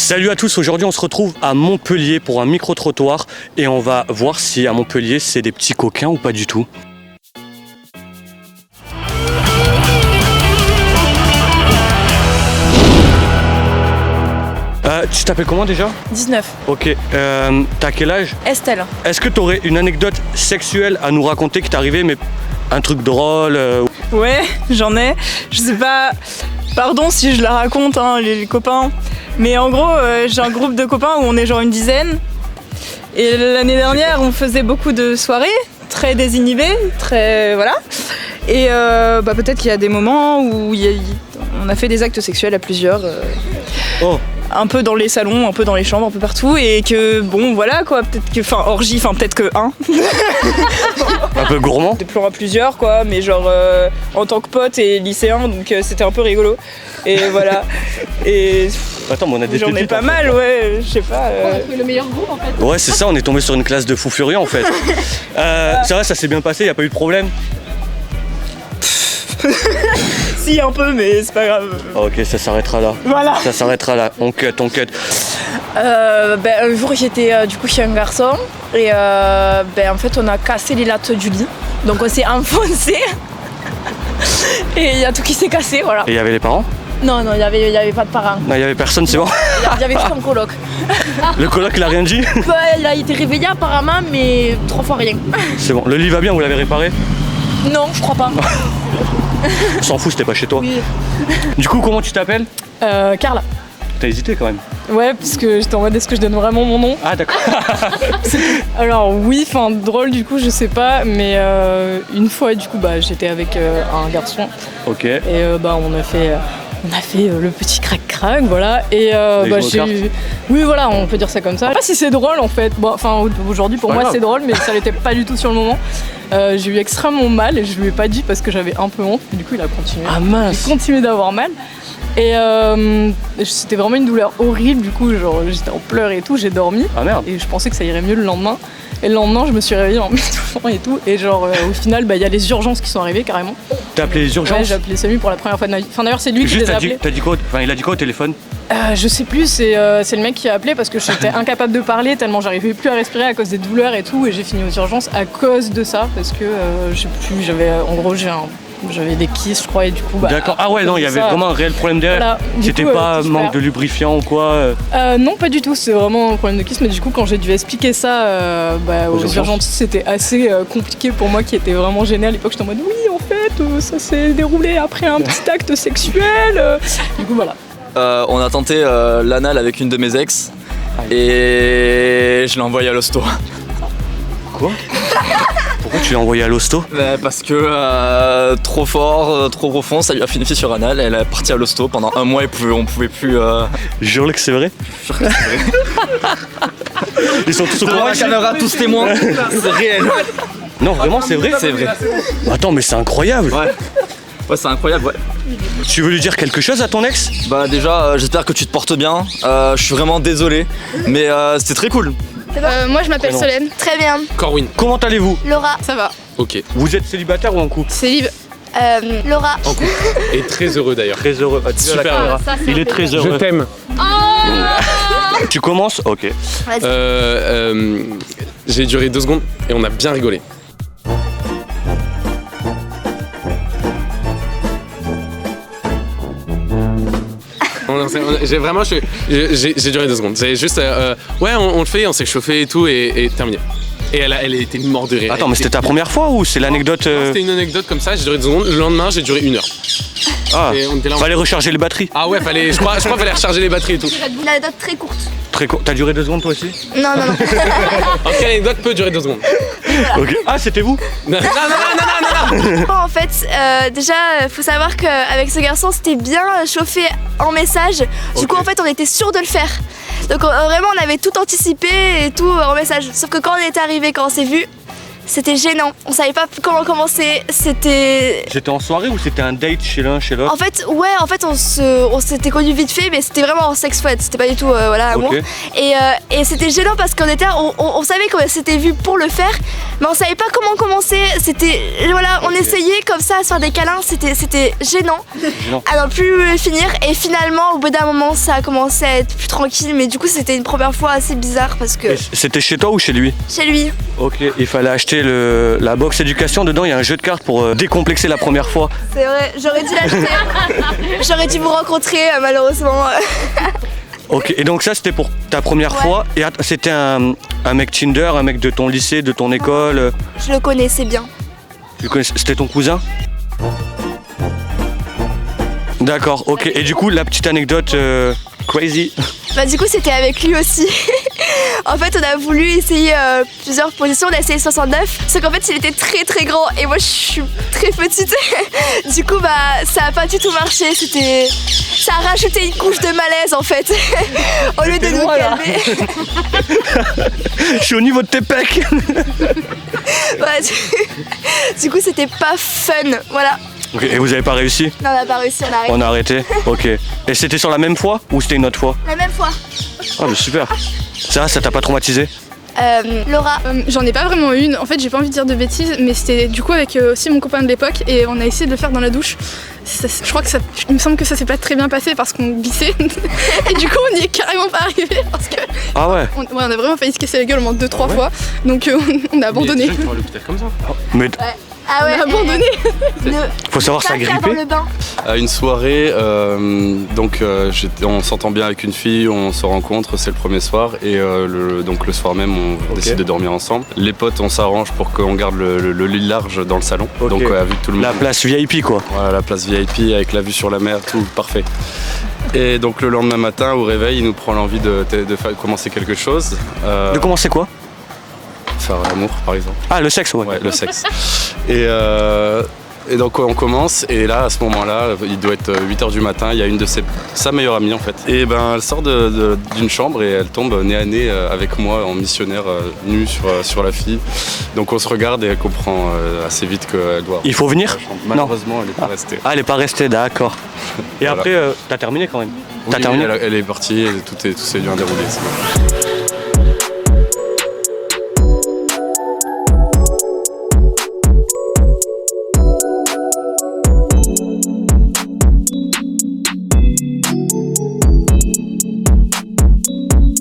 Salut à tous, aujourd'hui on se retrouve à Montpellier pour un micro-trottoir et on va voir si à Montpellier c'est des petits coquins ou pas du tout. Tu t'appelles comment déjà? 19. Ok, t'as quel âge? Estelle. Est-ce que t'aurais une anecdote sexuelle à nous raconter qui t'est arrivée, mais un truc drôle Ouais, j'en ai. Je sais pas, pardon si je la raconte, hein, les copains. Mais en gros, j'ai un groupe de copains où on est genre une dizaine. Et l'année dernière, on faisait beaucoup de soirées, très désinhibées, très... voilà. Et peut-être qu'il y a des moments où on a fait des actes sexuels à plusieurs. Oh. Un peu dans les salons, un peu dans les chambres, un peu partout. Et que, bon, voilà quoi, peut-être que... Enfin, orgie, peut-être que un. Un peu gourmand. Des plans à plusieurs quoi, mais genre en tant que pote et lycéen, donc c'était un peu rigolo. Et voilà. Et attends, mais on a des j'en ai pas mal, ouais, je sais pas. On a trouvé le meilleur groupe en fait. Ouais, c'est ça, on est tombé sur une classe de fous furieux en fait. C'est vrai, ça s'est bien passé, y a pas eu de problème. Si, un peu, mais c'est pas grave. Ok, ça s'arrêtera là. Voilà. Ça s'arrêtera là, on cut. Un jour j'étais du coup chez un garçon et en fait on a cassé les lattes du lit, donc on s'est enfoncé et il y a tout qui s'est cassé, voilà. Et il y avait les parents? Non, il y avait pas de parents. Non, il y avait personne, c'est bon. Il y avait tout un coloc. Le coloc il a rien dit? Il a été réveillé apparemment, mais 3 fois rien. C'est bon, le lit va bien, vous l'avez réparé? Non, je crois pas. On s'en fout, c'était pas chez toi. Oui. Du coup, comment tu t'appelles? Carla. T'as hésité quand même? Ouais, parce que j'étais en mode est-ce que je donne vraiment mon nom? Ah d'accord. Alors oui, drôle du coup, je sais pas, mais une fois du coup j'étais avec un garçon. Ok. Et on a fait le petit crac-crac, voilà. Et oui, voilà, on peut dire ça comme ça. Je sais pas si c'est drôle en fait. Aujourd'hui pour moi c'est drôle, mais ça l'était pas du tout sur le moment. J'ai eu extrêmement mal et je lui ai pas dit parce que j'avais un peu honte. Du coup, il a continué. Ah mince. J'ai continué d'avoir mal. Et c'était vraiment une douleur horrible. Du coup, genre j'étais en pleurs et tout. J'ai dormi. Ah merde. Et je pensais que ça irait mieux le lendemain. Et le lendemain, je me suis réveillée en m'étouffant et tout. Et genre, au final, il y a les urgences qui sont arrivées carrément. T'as appelé les urgences? Ouais, j'ai appelé Samu pour la première fois de ma vie. D'ailleurs, c'est lui qui les a appelés. T'as dit quoi? Il a dit quoi au téléphone? Je sais plus, c'est le mec qui a appelé parce que j'étais incapable de parler tellement j'arrivais plus à respirer à cause des douleurs et tout. Et j'ai fini aux urgences à cause de ça parce que je sais plus, j'avais des kisses, je crois, et du coup. D'accord. Ah ouais, non, il y avait vraiment un réel problème derrière. Voilà. C'était pas manque de lubrifiant ou quoi? Non, pas du tout. C'est vraiment un problème de kyste. Mais du coup, quand j'ai dû expliquer ça aux urgences, c'était assez compliqué pour moi qui était vraiment gênée à l'époque. J'étais en mode oui, en fait, ça s'est déroulé après un petit acte sexuel. Du coup, voilà. On a tenté l'anal avec une de mes ex et je l'ai envoyé à l'hosto. Quoi? Pourquoi tu l'as envoyé à l'hosto? Parce que trop fort, trop profond, ça lui a fait une fissure anale. Elle est partie à l'hosto pendant un mois et on pouvait plus. Jure-le que c'est vrai? Ils sont tous au courant. La caméra, tous témoins. C'est réel. Non, vraiment, c'est vrai? C'est vrai. Attends, mais c'est incroyable. Ouais, c'est incroyable, ouais. Tu veux lui dire quelque chose à ton ex? Déjà, j'espère que tu te portes bien. Je suis vraiment désolé, mais c'était très cool. Moi je m'appelle Solène. Très bien. Corwin. Comment allez-vous? Laura. Ça va. Ok. Vous êtes célibataire ou en couple? Célib. Laura. En couple. Et très heureux d'ailleurs. Très heureux. Super. Il est très heureux. Je t'aime. Tu commences? Ok. J'ai duré 2 secondes et on a bien rigolé. J'ai duré 2 secondes. C'est juste, ouais, on le fait, on s'est chauffé et tout, et terminé. Et elle était morte de rire. Attends, mais c'était ta première fois ou c'est l'anecdote? C'était une anecdote comme ça, j'ai duré 2 secondes. Le lendemain, j'ai duré 1 heure. Ah, Et on était là, fallait recharger les batteries. Ah ouais, je crois qu'il fallait recharger les batteries et tout. Une anecdote très courte. Très court. T'as duré 2 secondes toi aussi? Non. Ok, l'anecdote peut durer 2 secondes. Ok. Ah, c'était vous? Non. En fait, déjà, faut savoir qu'avec ce garçon, c'était bien chauffé en message. Du coup, en fait, on était sûr de le faire. Donc vraiment, on avait tout anticipé et tout en message. Sauf que quand on est arrivé, quand on s'est vu, C'était gênant. On savait pas comment commencer. C'était en soirée ou c'était un date chez l'un, chez l'autre? En fait, on s'était connus vite fait, mais c'était vraiment en sex fouette. C'était pas du tout amour. Ok. Et c'était gênant parce qu'on était, on savait qu'on s'était vu pour le faire, mais on savait pas comment commencer. C'était on essayait comme ça à se faire des câlins. C'était gênant à ne plus finir. Et finalement, au bout d'un moment, ça a commencé à être plus tranquille. Mais du coup, c'était une première fois assez bizarre parce que Et c'était chez toi ou chez lui? chez lui. Ok, il fallait acheter la box éducation. Dedans, il y a un jeu de cartes pour décomplexer la première fois. C'est vrai, j'aurais dû l'acheter. J'aurais dû vous rencontrer malheureusement. Ok, et donc ça, c'était pour ta première fois. Et c'était un mec Tinder, un mec de ton lycée, de ton école. Je le connaissais bien. Tu le connaissais? C'était ton cousin? D'accord, ok. Et du coup, la petite anecdote crazy. Bah du coup c'était avec lui aussi. En fait on a voulu essayer plusieurs positions, on a essayé 69, sauf qu'en fait il était très très grand et moi je suis très petite. Du coup bah ça a pas du tout marché, ça a rajouté une couche de malaise en fait. Au lieu de nous calmer. Je suis au niveau de tes pecs. Voilà, du coup c'était pas fun, voilà. Ok, et vous avez pas réussi? Non on n'a pas réussi, on a arrêté. On a arrêté? Ok. Et c'était sur la même fois ou c'était une autre fois? La même fois. Ah mais super. Ça t'a pas traumatisé? Laura. J'en ai pas vraiment une, en fait j'ai pas envie de dire de bêtises, mais c'était du coup avec aussi mon copain de l'époque et on a essayé de le faire dans la douche. Je crois que il me semble que ça s'est pas très bien passé parce qu'on glissait et du coup on n'y est carrément pas arrivé parce que Ah ouais? on a vraiment failli se casser la gueule au moins 2-3 fois, donc on a abandonné. Comme ça. Mais Ah ouais. On a abandonné. faut savoir ça Dans gripper. le bain. À une soirée, on s'entend bien avec une fille, on se rencontre, c'est le premier soir et donc le soir même on décide de dormir ensemble. Les potes on s'arrange pour qu'on garde le lit large dans le salon, donc avec tout le monde. La place VIP quoi. Voilà, la place VIP avec la vue sur la mer, tout parfait. Et donc le lendemain matin au réveil il nous prend l'envie de commencer quelque chose. De commencer quoi? Faire l'amour par exemple. Ah le sexe ouais. Ouais, le sexe. Et donc on commence et là à ce moment-là, il doit être 8h du matin, il y a une de sa meilleure amie en fait. Et ben elle sort d'une chambre et elle tombe nez à nez avec moi en missionnaire nu sur la fille. Donc on se regarde et elle comprend assez vite qu'elle doit... Il faut venir? Malheureusement elle n'est pas restée. Ah elle est pas restée, d'accord. Et Voilà. après t'as terminé quand même? Oui, T'as terminé? elle est partie et tout s'est bien déroulé. C'est bon.